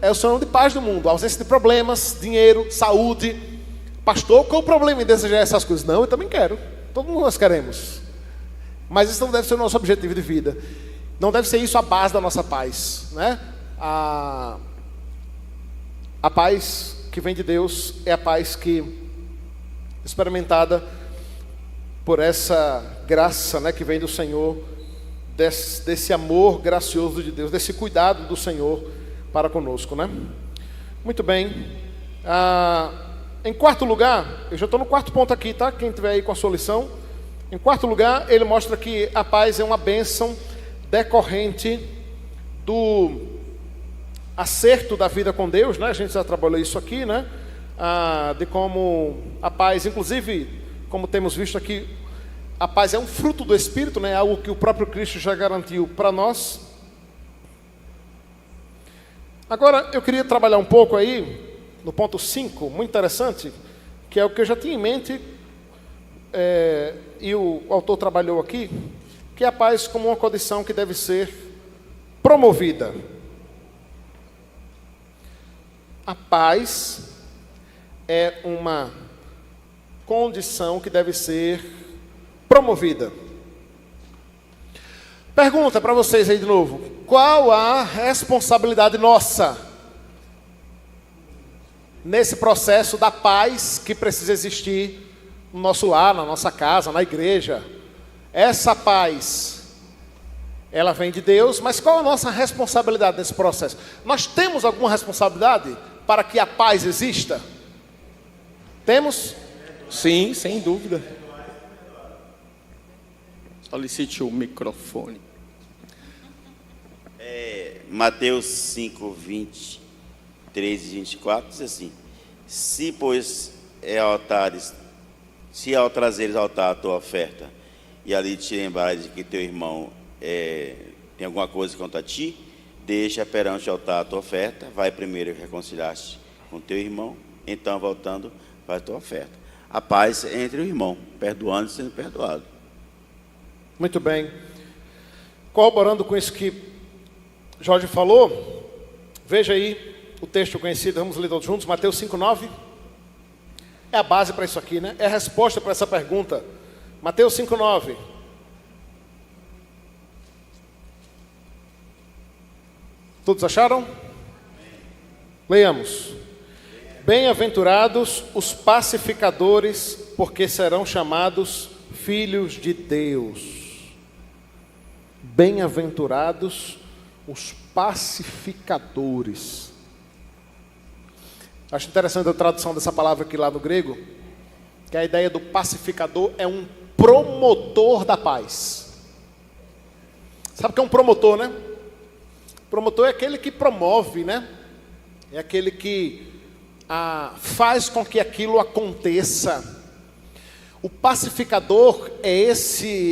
É o sinônimo de paz do mundo. Ausência de problemas, dinheiro, saúde. Pastor, qual o problema em desejar essas coisas? Não, eu também quero. Todo mundo nós queremos. Mas isso não deve ser o nosso objetivo de vida. Não deve ser isso a base da nossa paz, né? A paz que vem de Deus é a paz que experimentada por essa graça, né, que vem do Senhor, desse amor gracioso de Deus, desse cuidado do Senhor para conosco, né? Muito bem. Em quarto lugar, eu já estou no quarto ponto aqui, tá? Quem estiver aí com a sua lição. Em quarto lugar, ele mostra que a paz é uma bênção decorrente do acerto da vida com Deus, né? A gente já trabalhou isso aqui, né? De como a paz, inclusive, como temos visto aqui, a paz é um fruto do Espírito, né? Algo que o próprio Cristo já garantiu para nós. Agora, eu queria trabalhar um pouco aí, no ponto 5, muito interessante, que é o que eu já tinha em mente, e o autor trabalhou aqui, que é a paz como uma condição que deve ser promovida. A paz é uma condição que deve ser promovida. Pergunta para vocês aí de novo: qual a responsabilidade nossa nesse processo da paz que precisa existir no nosso lar, na nossa casa, na igreja? Essa paz, ela vem de Deus, mas qual a nossa responsabilidade nesse processo? Nós temos alguma responsabilidade para que a paz exista? Temos?
Sim, sem dúvida. Solicite o microfone.
Mateus 5, 23 e 24 diz assim: se ao trazeres ao altar a tua oferta, e ali te lembrares de que teu irmão tem alguma coisa contra ti, deixa perante o altar a tua oferta, vai primeiro reconciliar-te com teu irmão, então voltando faz a tua oferta. A paz entre o irmão, perdoando e sendo perdoado.
Muito bem. Corroborando com isso que Jorge falou, veja aí o texto conhecido, vamos ler todos juntos, Mateus 5,9. É a base para isso aqui, né? É a resposta para essa pergunta. Mateus 5,9. Todos acharam? Leiamos. Bem-aventurados os pacificadores, porque serão chamados filhos de Deus. Bem-aventurados os pacificadores. Acho interessante a tradução dessa palavra aqui lá no grego, que a ideia do pacificador é um promotor da paz. Sabe o que é um promotor, né? Promotor é aquele que promove, né? É aquele que faz com que aquilo aconteça. O pacificador é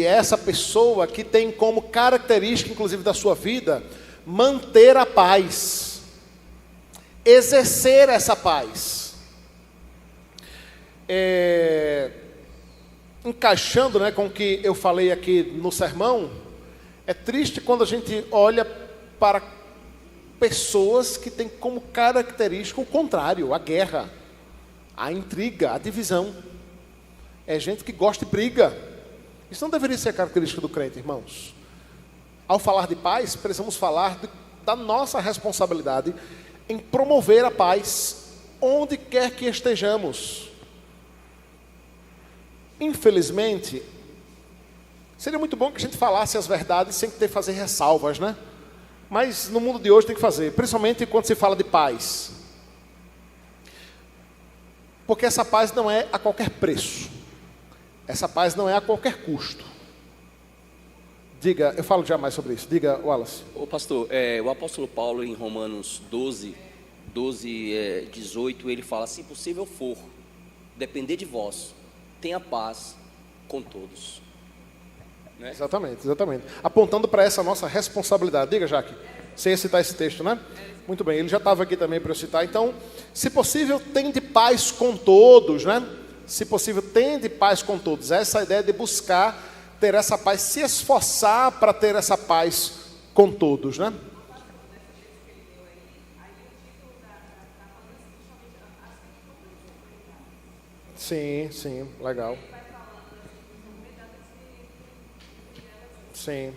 essa pessoa que tem como característica, inclusive da sua vida, manter a paz, exercer essa paz. Encaixando, né, com o que eu falei aqui no sermão, é triste quando a gente olha para pessoas que têm como característica o contrário, a guerra, a intriga, a divisão. É gente que gosta de briga. Isso não deveria ser a característica do crente, irmãos. Ao falar de paz, precisamos falar da nossa responsabilidade em promover a paz onde quer que estejamos. Infelizmente, seria muito bom que a gente falasse as verdades sem ter que fazer ressalvas, né? Mas no mundo de hoje tem que fazer, principalmente quando se fala de paz. Porque essa paz não é a qualquer preço. Essa paz não é a qualquer custo. Diga, eu falo já mais sobre isso. Diga, Wallace.
Ô pastor, o apóstolo Paulo em Romanos 12, 18, ele fala: se possível for, depender de vós, tenha paz com todos. Né?
Exatamente. Apontando para essa nossa responsabilidade. Diga, Jaque. Você ia citar esse texto, né? Muito bem, ele já estava aqui também para eu citar. Então, se possível, tende paz com todos, né? Se possível, tende paz com todos. Essa é a ideia de buscar ter essa paz, se esforçar para ter essa paz com todos, né? Sim, legal. Sim.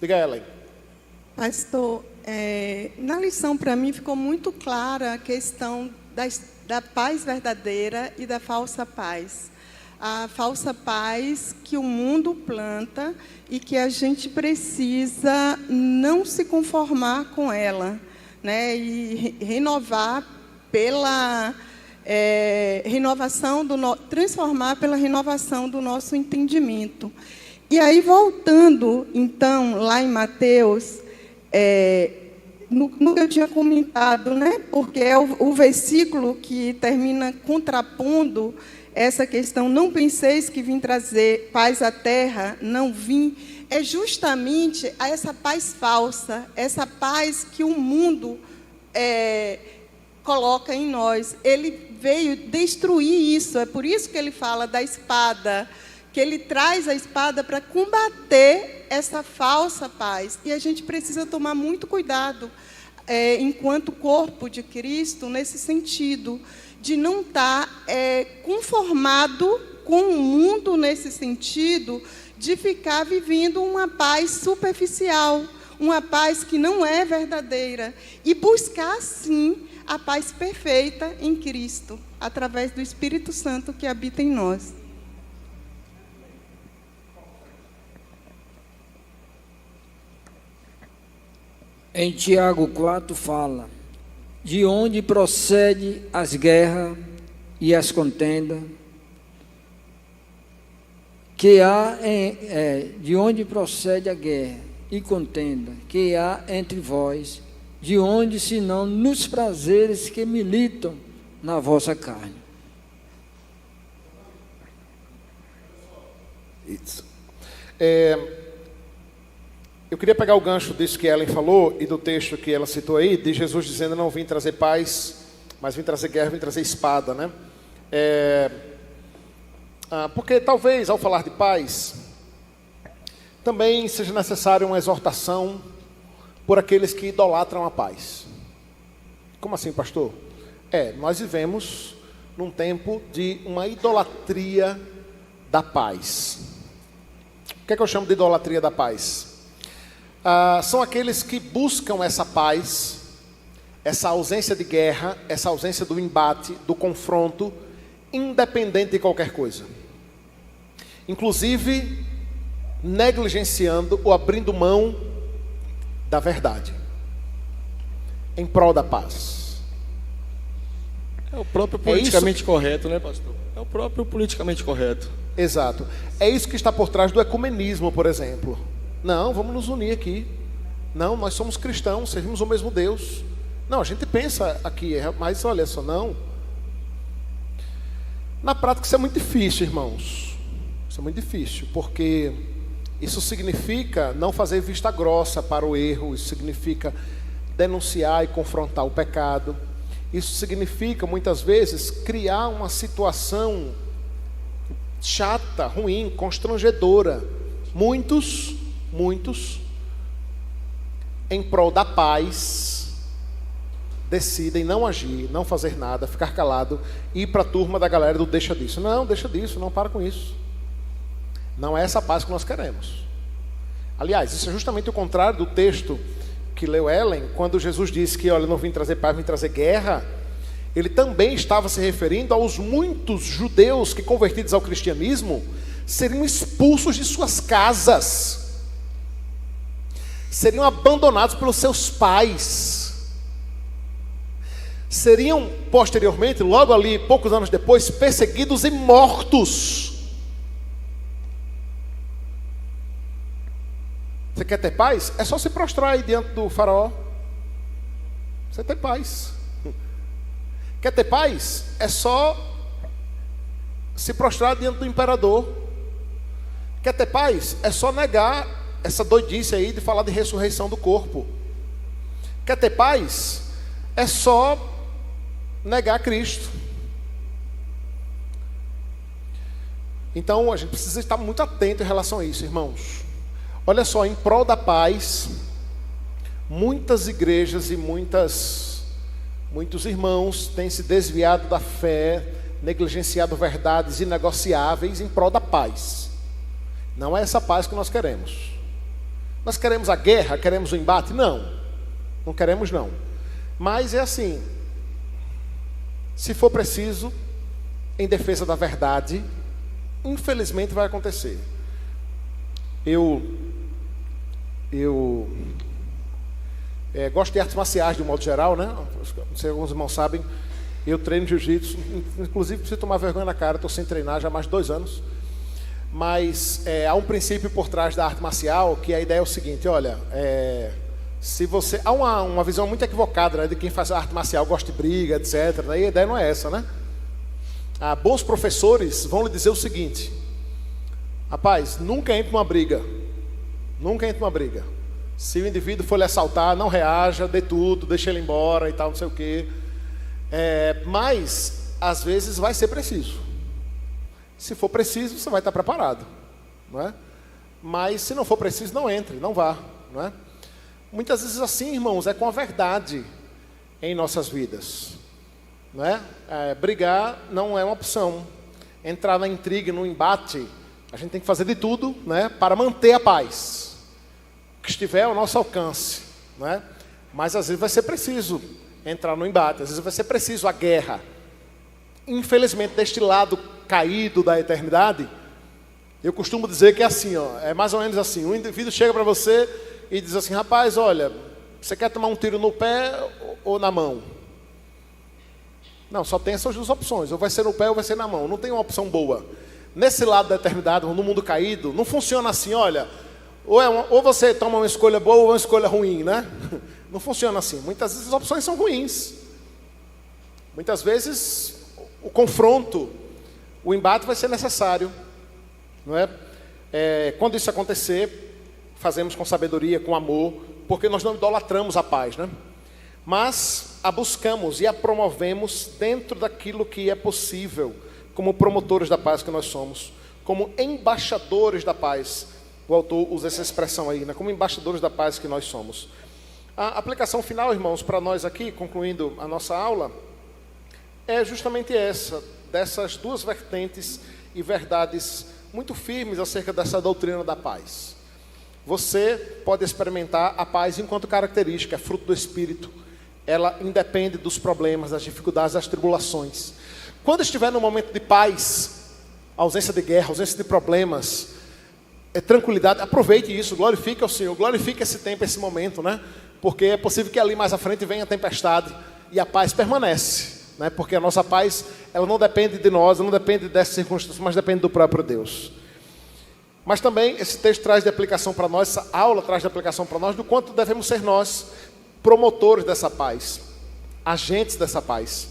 Diga, Ellen.
Pastor, na lição para mim ficou muito clara a questão da paz verdadeira e da falsa paz. A falsa paz que o mundo planta e que a gente precisa não se conformar com ela, né? E renovar pela transformar pela renovação do nosso entendimento. E aí, voltando, então, lá em Mateus, no que eu tinha comentado, né? Porque é o versículo que termina contrapondo essa questão, não penseis que vim trazer paz à terra, não vim, é justamente essa paz falsa, essa paz que o mundo coloca em nós. Ele veio destruir isso, é por isso que ele fala da espada, que ele traz a espada para combater essa falsa paz. E a gente precisa tomar muito cuidado, enquanto corpo de Cristo, nesse sentido, de não estar conformado com o mundo, nesse sentido, de ficar vivendo uma paz superficial, uma paz que não é verdadeira, e buscar, sim, a paz perfeita em Cristo, através do Espírito Santo que habita em nós.
Em Tiago 4 fala: de onde procede as guerras e as contendas, que há de onde procede a guerra e contenda que há entre vós, de onde senão nos prazeres que militam na vossa carne.
Isso. Eu queria pegar o gancho disso que Ellen falou e do texto que ela citou aí, de Jesus dizendo: não vim trazer paz, mas vim trazer guerra, vim trazer espada, né? Porque talvez, ao falar de paz, também seja necessária uma exortação por aqueles que idolatram a paz. Como assim, pastor? Nós vivemos num tempo de uma idolatria da paz. O que é que eu chamo de idolatria da paz? São aqueles que buscam essa paz, essa ausência de guerra, essa ausência do embate, do confronto, independente de qualquer coisa. Inclusive, negligenciando ou abrindo mão da verdade, em prol da paz.
É o próprio politicamente correto, né, pastor? É o próprio politicamente correto.
Exato. É isso que está por trás do ecumenismo, por exemplo. Não, vamos nos unir aqui. Não, nós somos cristãos, servimos o mesmo Deus. Não, a gente pensa aqui, mas olha só, não. Na prática isso é muito difícil, irmãos. Isso é muito difícil, porque isso significa não fazer vista grossa para o erro, isso significa denunciar e confrontar o pecado. Isso significa, muitas vezes, criar uma situação chata, ruim, constrangedora. Muitos, em prol da paz, decidem não agir, não fazer nada, ficar calado e ir para a turma da galera do deixa disso. Não, deixa disso, não para com isso. Não é essa paz que nós queremos. Aliás, isso é justamente o contrário do texto que leu Ellen, quando Jesus disse que, olha, não vim trazer paz, vim trazer guerra. Ele também estava se referindo aos muitos judeus que, convertidos ao cristianismo, seriam expulsos de suas casas, seriam abandonados pelos seus pais, seriam posteriormente, logo ali, poucos anos depois, perseguidos e mortos. Você quer ter paz? É só se prostrar aí diante do faraó. Você tem paz. Quer ter paz? É só se prostrar diante do imperador. Quer ter paz? É só negar essa doidice aí de falar de ressurreição do corpo. Quer ter paz? É só negar Cristo. Então a gente precisa estar muito atento em relação a isso, irmãos. Olha só, em prol da paz, muitas igrejas e muitos irmãos têm se desviado da fé, negligenciado verdades inegociáveis em prol da paz. Não é essa paz que nós queremos. Nós queremos a guerra, queremos o embate? Não, não queremos não. Mas é assim, se for preciso, em defesa da verdade, infelizmente vai acontecer. Eu gosto de artes marciais de um modo geral, né? Não sei se alguns irmãos sabem, eu treino jiu-jitsu, inclusive preciso tomar vergonha na cara, estou sem treinar já há mais de 2 anos. Mas há um princípio por trás da arte marcial, que a ideia é o seguinte, olha, se você... Há uma visão muito equivocada, né, de quem faz arte marcial, gosta de briga, etc. Daí a ideia não é essa, né? Bons professores vão lhe dizer o seguinte: rapaz, nunca entre numa briga. Nunca entre numa briga. Se o indivíduo for lhe assaltar, não reaja, dê tudo, deixa ele embora e tal, não sei o quê. Mas, às vezes, vai ser preciso. Se for preciso, você vai estar preparado, não é? Mas, se não for preciso, não entre, não vá, não é? Muitas vezes assim, irmãos, é com a verdade em nossas vidas, não é? Brigar não é uma opção. Entrar na intriga, no embate, a gente tem que fazer de tudo, né, para manter a paz, que estiver ao nosso alcance, não é? Mas às vezes vai ser preciso entrar no embate, às vezes vai ser preciso a guerra. Infelizmente, deste lado caído da eternidade, eu costumo dizer que é assim, ó, é mais ou menos assim: um indivíduo chega para você e diz assim, rapaz, olha, você quer tomar um tiro no pé ou na mão? Não, só tem essas 2 opções, ou vai ser no pé ou vai ser na mão, não tem uma opção boa. Nesse lado da eternidade, no mundo caído, não funciona assim, olha, ou você toma uma escolha boa ou uma escolha ruim, né? Não funciona assim. Muitas vezes as opções são ruins. Muitas vezes o confronto, o embate vai ser necessário, não é? Quando isso acontecer, fazemos com sabedoria, com amor, porque nós não idolatramos a paz, né? Mas a buscamos e a promovemos dentro daquilo que é possível, como promotores da paz que nós somos, como embaixadores da paz. O autor usa essa expressão aí, né? Como embaixadores da paz que nós somos. A aplicação final, irmãos, para nós aqui, concluindo a nossa aula, é justamente essa, dessas 2 vertentes e verdades muito firmes acerca dessa doutrina da paz. Você pode experimentar a paz enquanto característica, é fruto do Espírito. Ela independe dos problemas, das dificuldades, das tribulações. Quando estiver no momento de paz, ausência de guerra, ausência de problemas, tranquilidade, aproveite isso, glorifique ao Senhor, glorifique esse tempo, esse momento, né? Porque é possível que ali mais à frente venha a tempestade e a paz permanece, né? Porque a nossa paz, ela não depende de nós, não depende dessas circunstâncias, mas depende do próprio Deus. Mas também esse texto traz de aplicação para nós, essa aula traz de aplicação para nós, do quanto devemos ser nós promotores dessa paz, agentes dessa paz,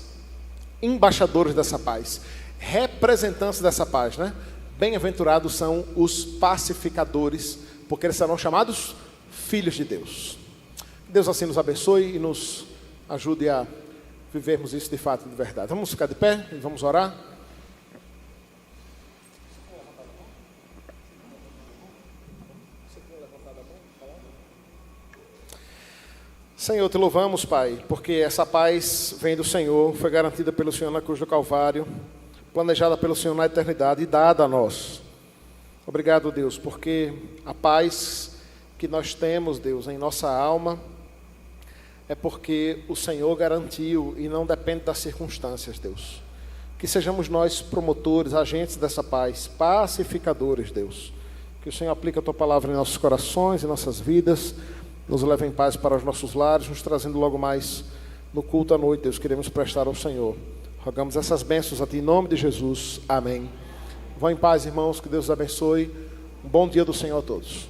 embaixadores dessa paz, representantes dessa paz, né? Bem-aventurados são os pacificadores, porque eles serão chamados filhos de Deus. Deus assim nos abençoe e nos ajude a vivermos isso de fato, de verdade. Vamos ficar de pé e vamos orar. Senhor, te louvamos, Pai, porque essa paz vem do Senhor, foi garantida pelo Senhor na cruz do Calvário, planejada pelo Senhor na eternidade e dada a nós. Obrigado, Deus, porque a paz que nós temos, Deus, em nossa alma, é porque o Senhor garantiu e não depende das circunstâncias, Deus. Que sejamos nós promotores, agentes dessa paz, pacificadores, Deus. Que o Senhor aplique a Tua palavra em nossos corações, em nossas vidas, nos leve em paz para os nossos lares, nos trazendo logo mais no culto à noite, Deus, queremos prestar ao Senhor. Rogamos essas bênçãos a Ti, em nome de Jesus. Amém. Vão em paz, irmãos, que Deus os abençoe. Um bom dia do Senhor a todos.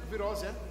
Virose, é?